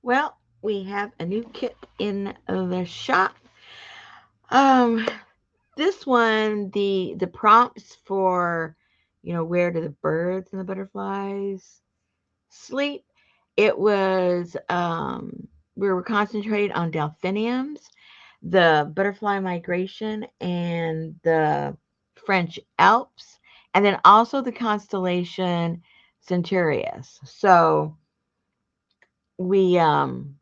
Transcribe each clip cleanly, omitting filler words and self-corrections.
Well, we have a new kit in the shop. Um, this one, the prompts for, where do the birds and the butterflies sleep? It was we were concentrated on delphiniums, the butterfly migration, and the French Alps, and then also the constellation Centaurus. So we um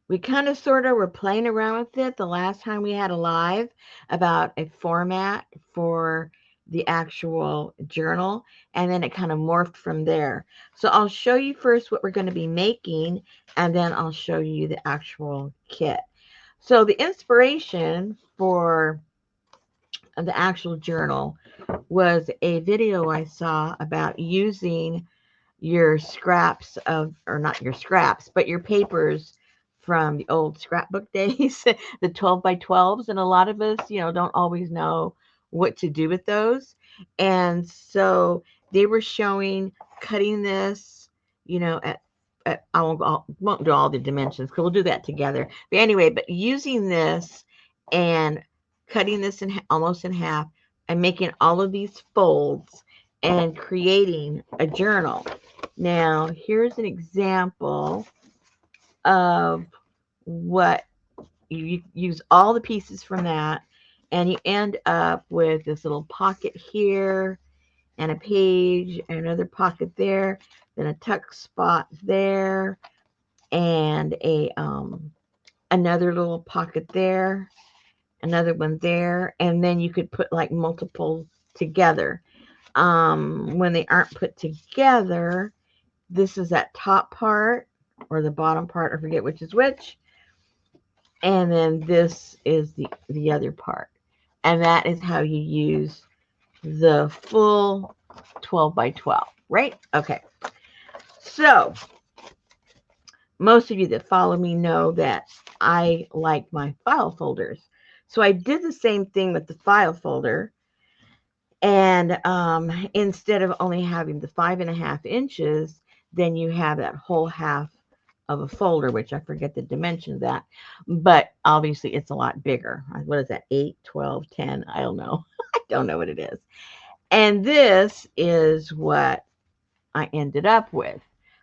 we kind of sort of were playing around with it the last time we had a live about a format for the actual journal, and then it kind of morphed from there. So I'll show you first what we're going to be making, and then I'll show you the actual kit. So the inspiration for the actual journal was a video I saw about using your scraps of, or not your scraps, but your papers from the old scrapbook days, the 12 by 12s. And a lot of us, don't always know what to do with those. And so they were showing cutting this, I won't do all the dimensions because we'll do that together. But anyway, but using this and cutting this almost in half and making all of these folds and creating a journal. Now, here's an example of what you use all the pieces from that, and you end up with this little pocket here, and a page, and another pocket there, then a tuck spot there, and a another little pocket there, another one there, and then you could put like multiple together. When they aren't put together, this is that top part or the bottom part, I forget which is which. And then this is the other part. And that is how you use the full 12 by 12, right? Okay. So most of you that follow me know that I like my file folders. So I did the same thing with the file folder. And instead of only having the 5.5 inches, then you have that whole half of a folder, which I forget the dimension of that. But obviously, it's a lot bigger. What is that? 8, 12, 10? I don't know. I don't know what it is. And this is what I ended up with.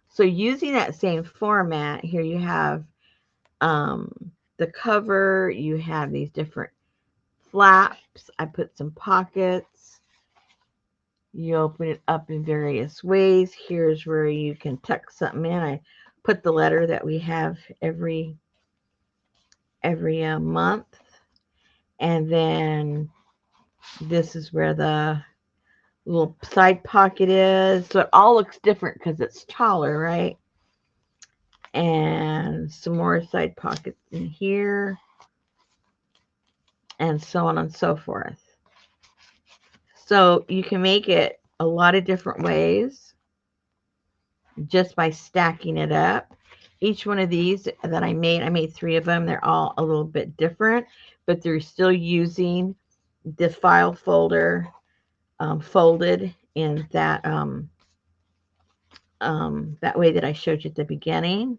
So using that same format, here you have the cover, you have these different flaps. I put some pockets. You open it up in various ways. Here's where you can tuck something in. I put the letter that we have every month, and then this is where the little side pocket is. So it all looks different because it's taller, right? And some more side pockets in here, and so on and so forth. So you can make it a lot of different ways just by stacking it up. Each one of these that I made 3 of them. They're all a little bit different, but they're still using the file folder folded in that way that I showed you at the beginning.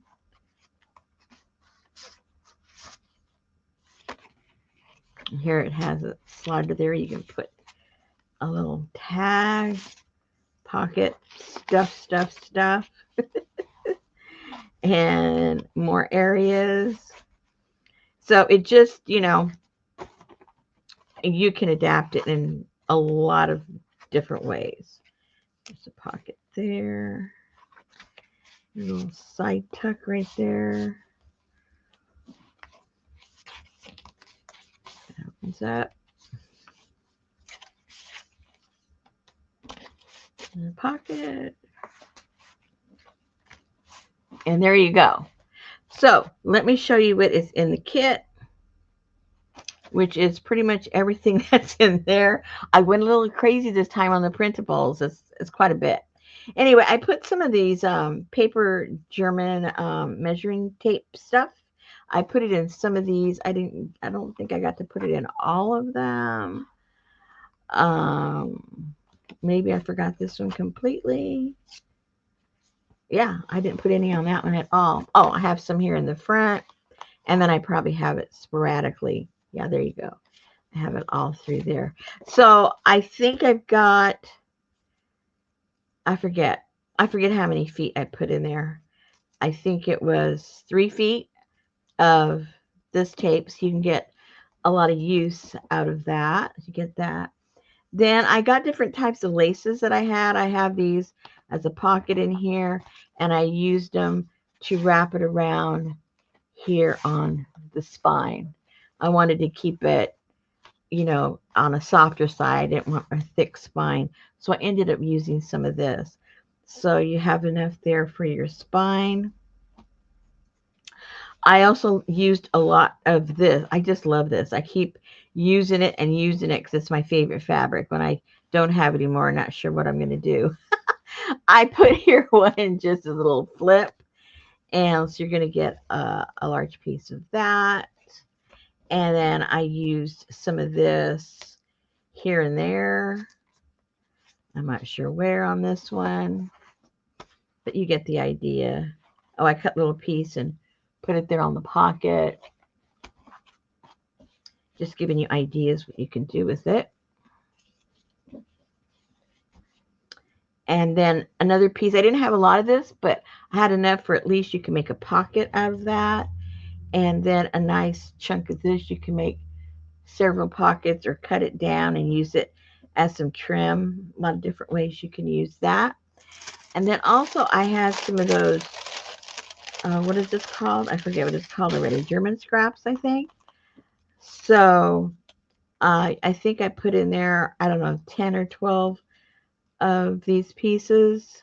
Here it has a slider there. You can put a little tag, pocket, stuff, and more areas. So it just, you can adapt it in a lot of different ways. There's a pocket there, a little side tuck right there. That opens up. And a pocket. And there you go. So let me show you what is in the kit, which is pretty much everything that's in there. I went a little crazy this time on the printables. It's quite a bit. Anyway, I put some of these paper German measuring tape stuff. I put it in some of these. I don't think I got to put it in all of them. Maybe I forgot this one completely. Yeah, I didn't put any on that one at all. Oh, I have some here in the front, and then I probably have it sporadically. Yeah, there you go. I have it all through there. So I think I've got, I forget. I forget how many feet I put in there. I think it was 3 feet of this tape, so you can get a lot of use out of that. You get that. Then I got different types of laces that I had. I have these as a pocket in here, and I used them to wrap it around here on the spine. I wanted to keep it, on a softer side. I didn't want a thick spine. So I ended up using some of this. So you have enough there for your spine. I also used a lot of this. I just love this. I keep using it and using it because it's my favorite fabric. When I don't have it anymore, I'm not sure what I'm going to do. I put here one just a little flip. And so you're going to get a large piece of that. And then I used some of this here and there. I'm not sure where on this one, but you get the idea. Oh, I cut a little piece and put it there on the pocket. Just giving you ideas what you can do with it. And then another piece, I didn't have a lot of this, but I had enough for at least you can make a pocket out of that. And then a nice chunk of this, you can make several pockets or cut it down and use it as some trim. A lot of different ways you can use that. And then also I have some of those, what is this called? I forget what it's called already. German scraps, I think. So I think I put in there, I don't know, 10 or 12 of these pieces.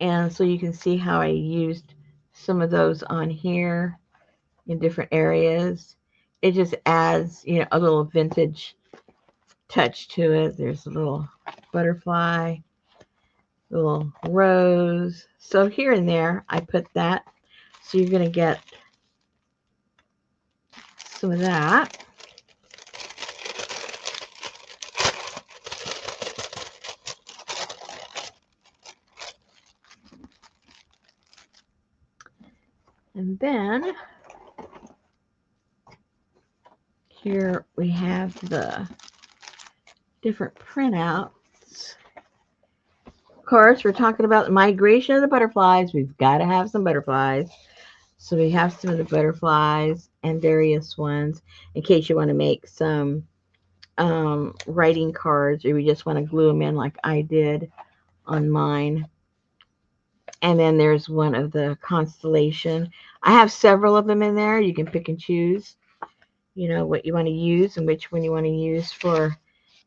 And so you can see how I used some of those on here in different areas. It just adds, a little vintage touch to it. There's a little butterfly, little rose. So here and there, I put that. So you're going to get some of that. And then here we have the different printouts. Of course, we're talking about the migration of the butterflies. We've got to have some butterflies. So we have some of the butterflies and various ones in case you want to make some writing cards or you just want to glue them in like I did on mine. And then there's one of the constellation. I have several of them in there. You can pick and choose, what you want to use and which one you want to use for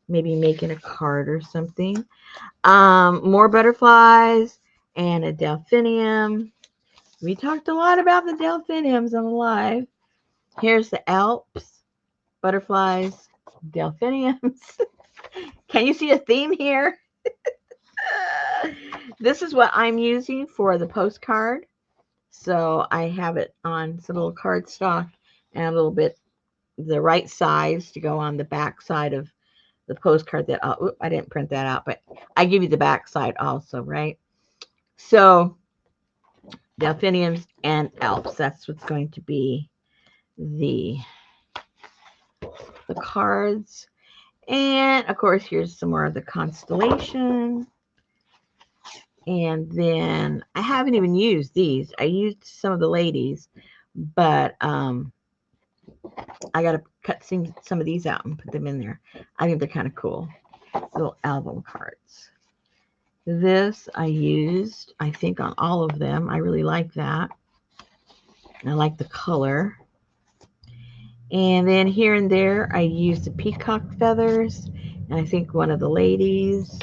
maybe making a card or something. More butterflies and a delphinium. We talked a lot about the delphiniums on the live. Here's the Alps, butterflies, delphiniums. Can you see a theme here? This is what I'm using for the postcard. So I have it on some little cardstock and a little bit the right size to go on the back side of the postcard that I didn't print that out, but I give you the back side also, right? So delphiniums and Alps, that's what's going to be the cards. And of course, here's some more of the constellation. And then I haven't even used these. I used some of the ladies, but I got to cut some of these out and put them in there. I think they're kind of cool. Little album cards. This I used, I think, on all of them. I really like that. I like the color. And then here and there, I used the peacock feathers. And I think one of the ladies.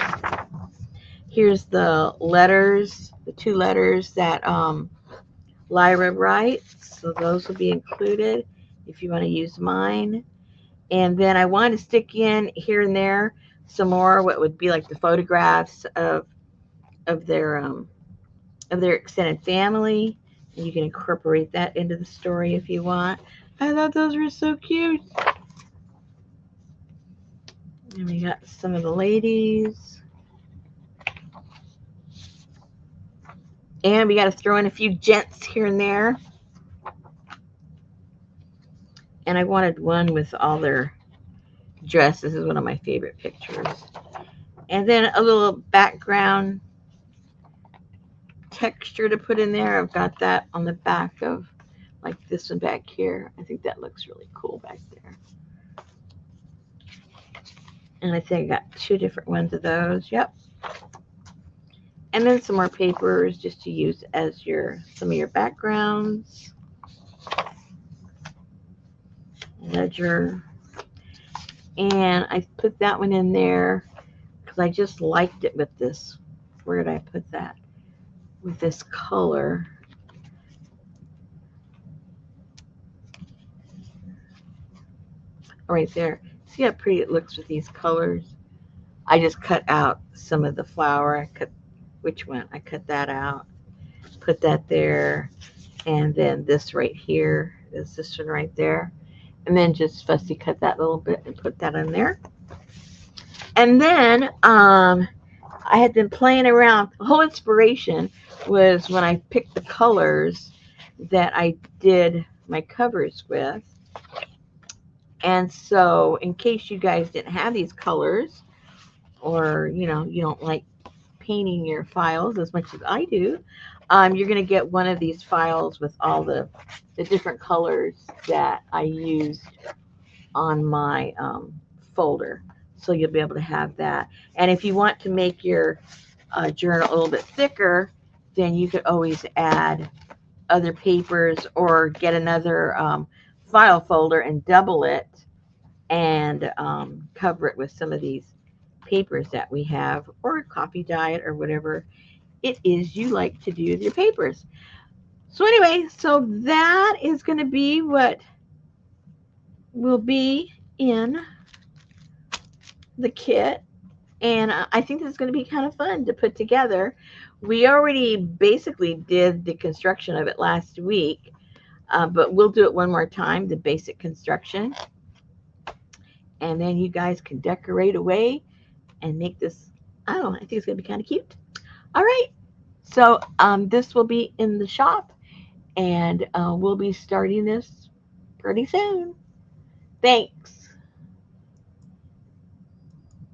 Here's the letters, the 2 letters that Lyra writes. So those will be included if you want to use mine. And then I want to stick in here and there some more what would be like the photographs of their extended family. And you can incorporate that into the story if you want. I thought those were so cute. And we got some of the ladies. And we got to throw in a few gents here and there. And I wanted one with all their dress. This is one of my favorite pictures. And then a little background texture to put in there. I've got that on the back of like this one back here. I think that looks really cool back there. And I think I got 2 different ones of those. Yep. And then some more papers just to use as some of your backgrounds. Ledger. And I put that one in there because I just liked it with this. Where did I put that? With this color. Right there. See how pretty it looks with these colors? I just cut out some of the flower. I cut, which one? I cut that out. Put that there. And then this right here is this one right there. And then just fussy cut that little bit and put that in there. And then I had been playing around. The whole inspiration was when I picked the colors that I did my covers with. And so in case you guys didn't have these colors, or you don't like painting your files as much as I do, you're going to get one of these files with all the different colors that I used on my folder. So you'll be able to have that. And if you want to make your journal a little bit thicker, then you could always add other papers or get another file folder and double it and cover it with some of these papers that we have, or a coffee diet, or whatever it is you like to do with your papers. So anyway, so that is going to be what will be in the kit. And I think this is going to be kind of fun to put together. We already basically did the construction of it last week, but we'll do it one more time, the basic construction. And then you guys can decorate away and make this, I don't know, I think it's going to be kind of cute. All right. So this will be in the shop, and we'll be starting this pretty soon. Thanks.